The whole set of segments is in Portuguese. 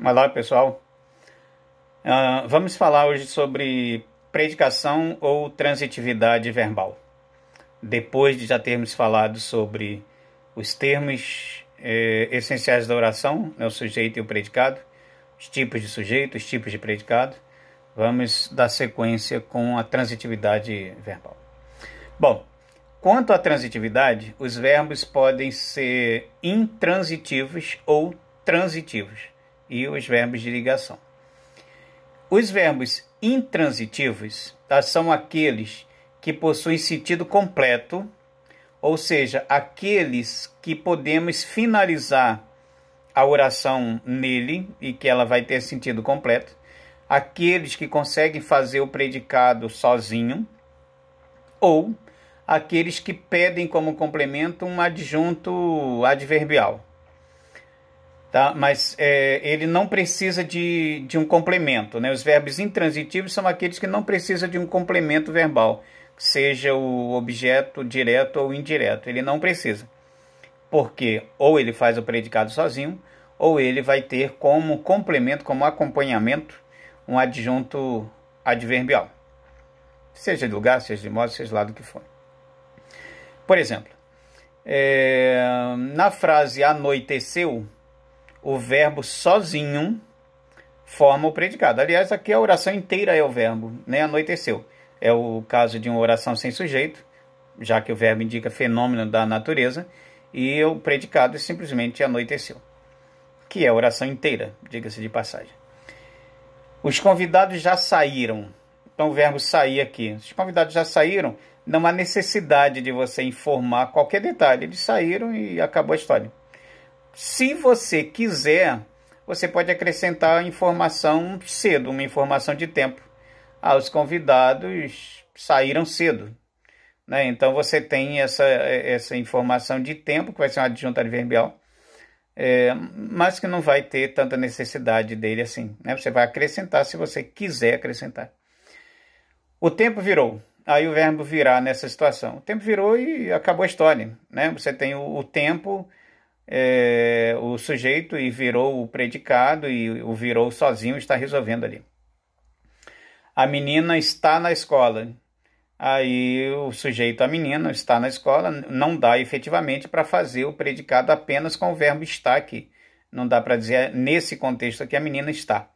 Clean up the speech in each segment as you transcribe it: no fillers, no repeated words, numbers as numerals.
Olá, pessoal. Vamos falar hoje sobre predicação ou transitividade verbal. Depois de já termos falado sobre os termos essenciais da oração, né, o sujeito e o predicado, os tipos de sujeito, os tipos de predicado, vamos dar sequência com a transitividade verbal. Bom, quanto à transitividade, os verbos podem ser intransitivos ou transitivos, e os verbos de ligação. Os verbos intransitivos são aqueles que possuem sentido completo, ou seja, aqueles que podemos finalizar a oração nele e que ela vai ter sentido completo, aqueles que conseguem fazer o predicado sozinho, ou aqueles que pedem como complemento um adjunto adverbial. Tá? Mas ele não precisa de um complemento, né? Os verbos intransitivos são aqueles que não precisam de um complemento verbal, seja o objeto direto ou indireto. Ele não precisa, porque ou ele faz o predicado sozinho, ou ele vai ter como complemento, como acompanhamento, um adjunto adverbial. Seja de lugar, seja de modo, seja lá do que for. Por exemplo, na frase anoiteceu, o verbo sozinho forma o predicado. Aliás, aqui a oração inteira é o verbo, né? Anoiteceu. É o caso de uma oração sem sujeito, já que o verbo indica fenômeno da natureza, e o predicado é simplesmente anoiteceu, que é a oração inteira, diga-se de passagem. Os convidados já saíram. Então o verbo sair aqui. Os convidados já saíram, não há necessidade de você informar qualquer detalhe. Eles saíram e acabou a história. Se você quiser, você pode acrescentar informação cedo, uma informação de tempo. Os convidados saíram cedo, né? Então você tem essa informação de tempo, que vai ser um adjunto adverbial, mas que não vai ter tanta necessidade dele assim, né? Você vai acrescentar se você quiser acrescentar. O tempo virou. Aí o verbo virar nessa situação. O tempo virou e acabou a história, né? Você tem o tempo, o sujeito, e virou o predicado, e o virou sozinho está resolvendo ali. A menina está na escola. Aí o sujeito, a menina, está na escola, não dá efetivamente para fazer o predicado apenas com o verbo está aqui. Não dá para dizer nesse contexto aqui a menina está.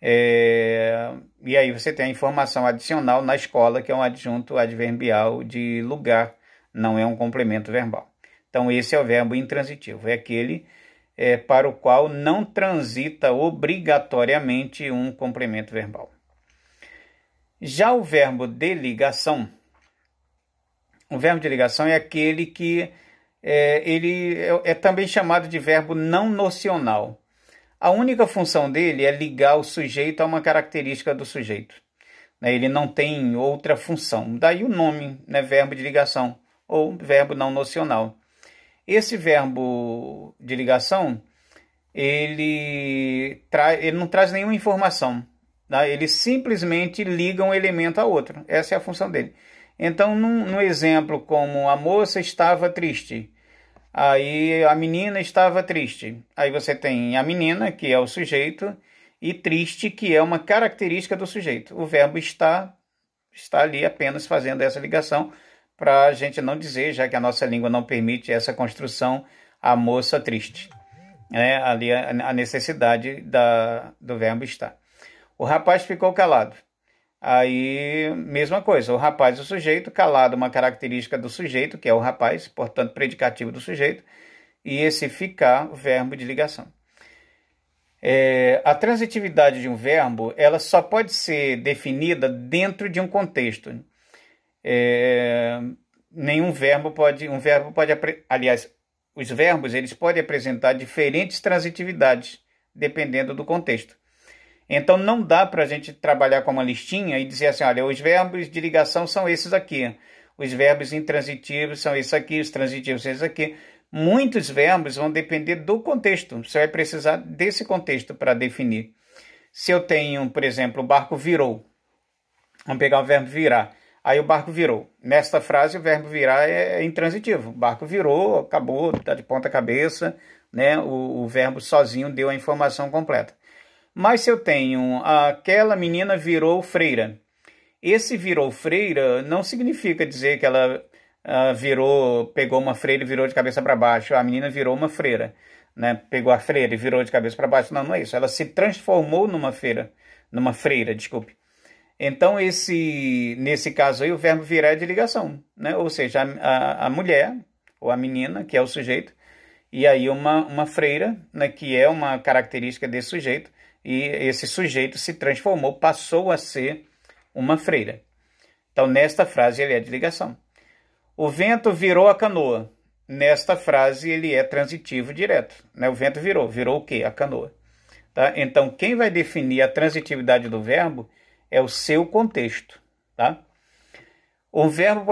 E aí você tem a informação adicional na escola, que é um adjunto adverbial de lugar, não é um complemento verbal. Então esse é o verbo intransitivo, é aquele para o qual não transita obrigatoriamente um complemento verbal. Já o verbo de ligação é aquele que ele é também chamado de verbo não nocional. A única função dele é ligar o sujeito a uma característica do sujeito. Ele não tem outra função. Daí o nome, né, verbo de ligação, ou verbo não nocional. Esse verbo de ligação, ele não traz nenhuma informação. Tá? Ele simplesmente liga um elemento a outro. Essa é a função dele. Então, no exemplo como a moça estava triste, aí a menina estava triste. Aí você tem a menina, que é o sujeito, e triste, que é uma característica do sujeito. O verbo está ali apenas fazendo essa ligação, para a gente não dizer, já que a nossa língua não permite essa construção, a moça triste. Ali a necessidade do verbo estar. O rapaz ficou calado. Aí, mesma coisa, o rapaz, o sujeito, calado, uma característica do sujeito, que é o rapaz, portanto, predicativo do sujeito, e esse ficar, o verbo de ligação. A transitividade de um verbo, ela só pode ser definida dentro de um contexto. Nenhum verbo pode, aliás, os verbos, eles podem apresentar diferentes transitividades, dependendo do contexto. Então não dá para a gente trabalhar com uma listinha e dizer assim, olha, os verbos de ligação são esses aqui, os verbos intransitivos são esses aqui, os transitivos são esses aqui. Muitos verbos vão depender do contexto, você vai precisar desse contexto para definir. Se eu tenho, por exemplo, o barco virou, vamos pegar o verbo virar, aí o barco virou. Nesta frase o verbo virar é intransitivo, o barco virou, acabou, está de ponta cabeça, né? O verbo sozinho deu a informação completa. Mas se eu tenho aquela menina virou freira, esse virou freira não significa dizer que ela pegou uma freira e virou de cabeça para baixo. A menina virou uma freira, né? Pegou a freira e virou de cabeça para baixo. Não, não é isso. Ela se transformou numa freira, desculpe. Então, nesse caso aí, o verbo virar é de ligação, né? Ou seja, a mulher, ou a menina, que é o sujeito, e aí uma freira, né, que é uma característica desse sujeito, e esse sujeito se transformou, passou a ser uma freira. Então, nesta frase, ele é de ligação. O vento virou a canoa. Nesta frase, ele é transitivo direto, né? O vento virou o quê? A canoa. Tá? Então, quem vai definir a transitividade do verbo é o seu contexto. Tá? O verbo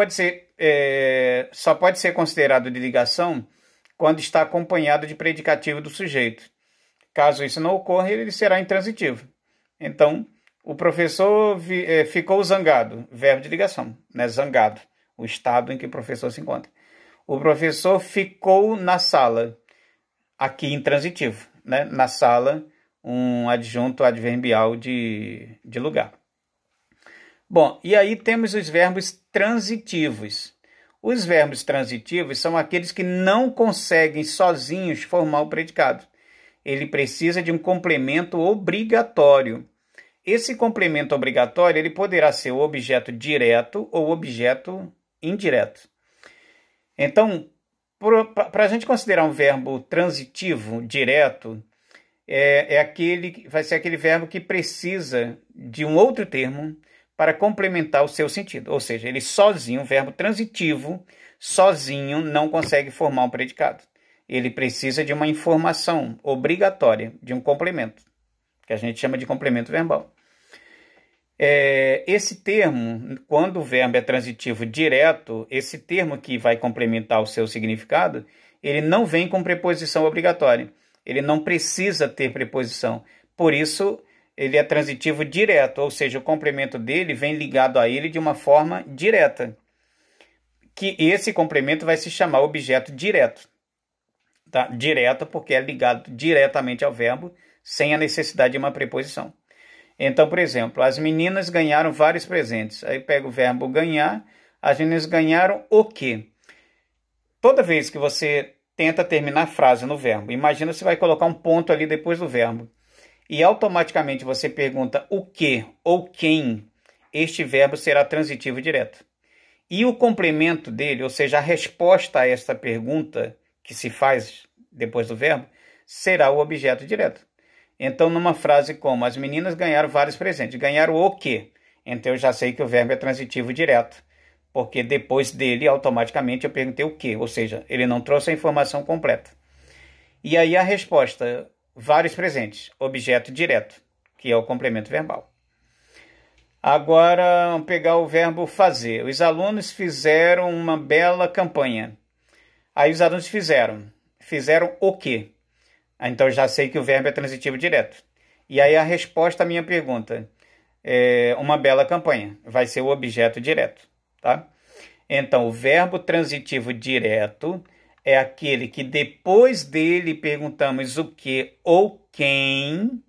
só pode ser considerado de ligação quando está acompanhado de predicativo do sujeito. Caso isso não ocorra, ele será intransitivo. Então, o professor ficou zangado, verbo de ligação, né? Zangado, o estado em que o professor se encontra. O professor ficou na sala, aqui intransitivo, né? Na sala, um adjunto adverbial de lugar. Bom, e aí temos os verbos transitivos. Os verbos transitivos são aqueles que não conseguem sozinhos formar o predicado. Ele precisa de um complemento obrigatório. Esse complemento obrigatório ele poderá ser o objeto direto ou o indireto. Então, para a gente considerar um verbo transitivo direto, vai ser aquele verbo que precisa de um outro termo para complementar o seu sentido. Ou seja, ele sozinho, o verbo transitivo, sozinho não consegue formar um predicado. Ele precisa de uma informação obrigatória, de um complemento, que a gente chama de complemento verbal. Esse termo, quando o verbo é transitivo direto, esse termo que vai complementar o seu significado, ele não vem com preposição obrigatória. Ele não precisa ter preposição. Por isso, ele é transitivo direto, ou seja, o complemento dele vem ligado a ele de uma forma direta. Que esse complemento vai se chamar objeto direto. Tá? Direto porque é ligado diretamente ao verbo, sem a necessidade de uma preposição. Então, por exemplo, as meninas ganharam vários presentes. Aí pega o verbo ganhar, as meninas ganharam o quê? Toda vez que você tenta terminar a frase no verbo, imagina você vai colocar um ponto ali depois do verbo. E automaticamente você pergunta o que ou quem, este verbo será transitivo direto. E o complemento dele, ou seja, a resposta a esta pergunta que se faz depois do verbo, será o objeto direto. Então, numa frase como as meninas ganharam vários presentes, ganharam o quê? Então, eu já sei que o verbo é transitivo direto, porque depois dele, automaticamente, eu perguntei o quê? Ou seja, ele não trouxe a informação completa. E aí a resposta, vários presentes, objeto direto, que é o complemento verbal. Agora, vamos pegar o verbo fazer. Os alunos fizeram uma bela campanha. Aí os alunos fizeram o quê? Então, eu já sei que o verbo é transitivo direto. E aí a resposta à minha pergunta é uma bela campanha. Vai ser o objeto direto. Tá? Então, o verbo transitivo direto é aquele que depois dele perguntamos o que ou quem,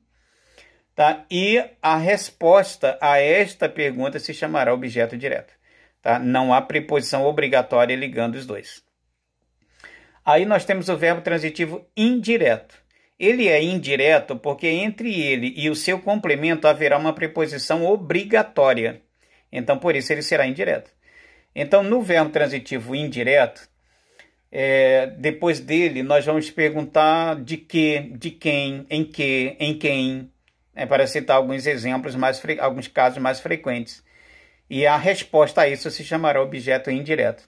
tá? E a resposta a esta pergunta se chamará objeto direto. Tá? Não há preposição obrigatória ligando os dois. Aí nós temos o verbo transitivo indireto. Ele é indireto porque entre ele e o seu complemento haverá uma preposição obrigatória. Então, por isso, ele será indireto. Então, no verbo transitivo indireto, depois dele, nós vamos perguntar de que, de quem, em quem, para citar alguns exemplos, alguns casos mais frequentes. E a resposta a isso se chamará objeto indireto.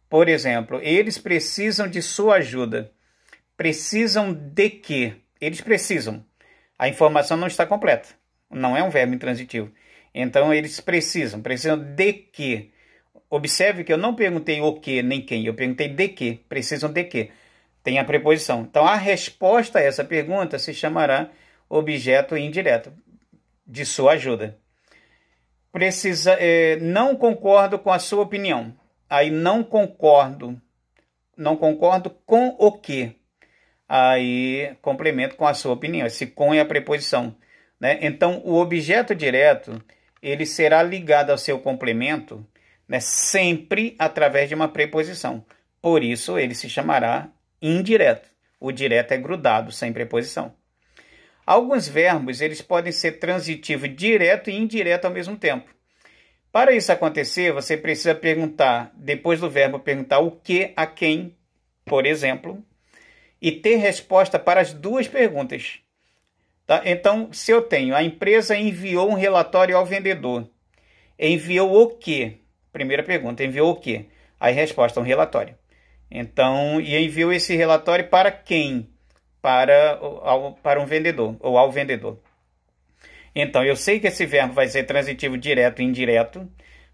Por exemplo, eles precisam de sua ajuda. Precisam de quê? Eles precisam. A informação não está completa. Não é um verbo intransitivo. Então, eles precisam de quê? Observe que eu não perguntei o que nem quem. Eu perguntei de quê. Precisam de quê? Tem a preposição. Então, a resposta a essa pergunta se chamará objeto indireto. De sua ajuda. Não concordo com a sua opinião. Aí, não concordo com o quê? aí complemento com a sua opinião. Esse com é a preposição, né? Então, o objeto direto, ele será ligado ao seu complemento, né, sempre através de uma preposição. Por isso, ele se chamará indireto. O direto é grudado, sem preposição. Alguns verbos, eles podem ser transitivo direto e indireto ao mesmo tempo. Para isso acontecer, você precisa perguntar, depois do verbo, perguntar o que a quem, por exemplo, e ter resposta para as duas perguntas. Tá? Então, se eu tenho, a empresa enviou um relatório ao vendedor. Enviou o quê? Primeira pergunta, enviou o quê? Aí resposta, um relatório. Então, e enviou esse relatório para quem? Para um vendedor, ou ao vendedor. Então, eu sei que esse verbo vai ser transitivo direto e indireto,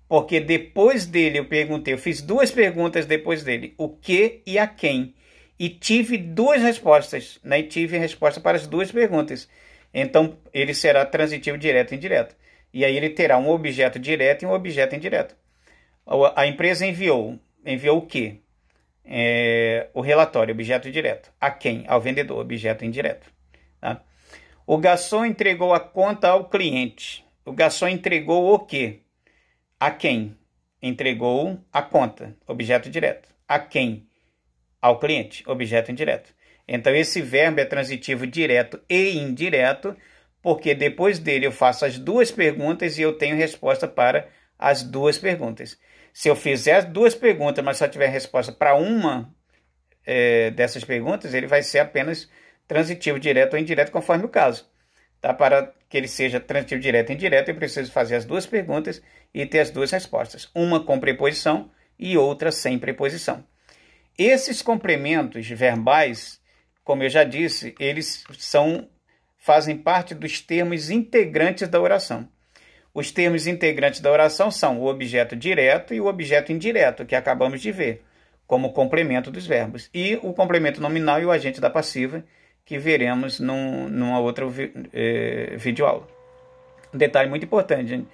porque depois dele eu fiz duas perguntas depois dele, o que e a quem. E tive duas respostas, né? E tive resposta para as duas perguntas. Então, ele será transitivo direto e indireto. E aí ele terá um objeto direto e um objeto indireto. A empresa enviou o quê? O relatório, objeto direto. A quem? Ao vendedor, objeto indireto. Tá? O garçom entregou a conta ao cliente. O garçom entregou o quê? A quem? Entregou a conta, objeto direto. A quem? Ao cliente, objeto indireto. Então, esse verbo é transitivo direto e indireto, porque depois dele eu faço as duas perguntas e eu tenho resposta para as duas perguntas. Se eu fizer as duas perguntas, mas só tiver resposta para uma dessas perguntas, ele vai ser apenas transitivo direto ou indireto, conforme o caso. Tá? Para que ele seja transitivo direto ou indireto, eu preciso fazer as duas perguntas e ter as duas respostas. Uma com preposição e outra sem preposição. Esses complementos verbais, como eu já disse, eles fazem parte dos termos integrantes da oração. Os termos integrantes da oração são o objeto direto e o objeto indireto, que acabamos de ver, como complemento dos verbos. E o complemento nominal e o agente da passiva, que veremos numa outra videoaula. Um detalhe muito importante, hein?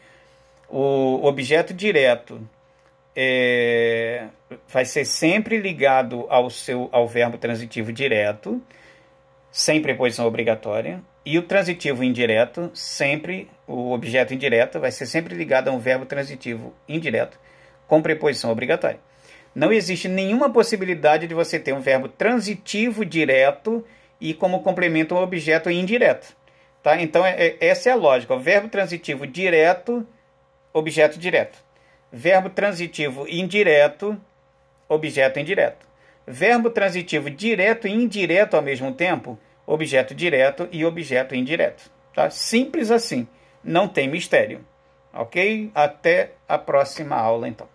O objeto direto vai ser sempre ligado ao verbo transitivo direto, sem preposição obrigatória, e o transitivo indireto, o objeto indireto, vai ser sempre ligado a um verbo transitivo indireto, com preposição obrigatória. Não existe nenhuma possibilidade de você ter um verbo transitivo direto e como complemento um objeto indireto. Tá? Então, essa é a lógica. O verbo transitivo direto, objeto direto. Verbo transitivo indireto, objeto indireto. Verbo transitivo direto e indireto ao mesmo tempo, objeto direto e objeto indireto. Tá? Simples assim. Não tem mistério. Ok? Até a próxima aula, então.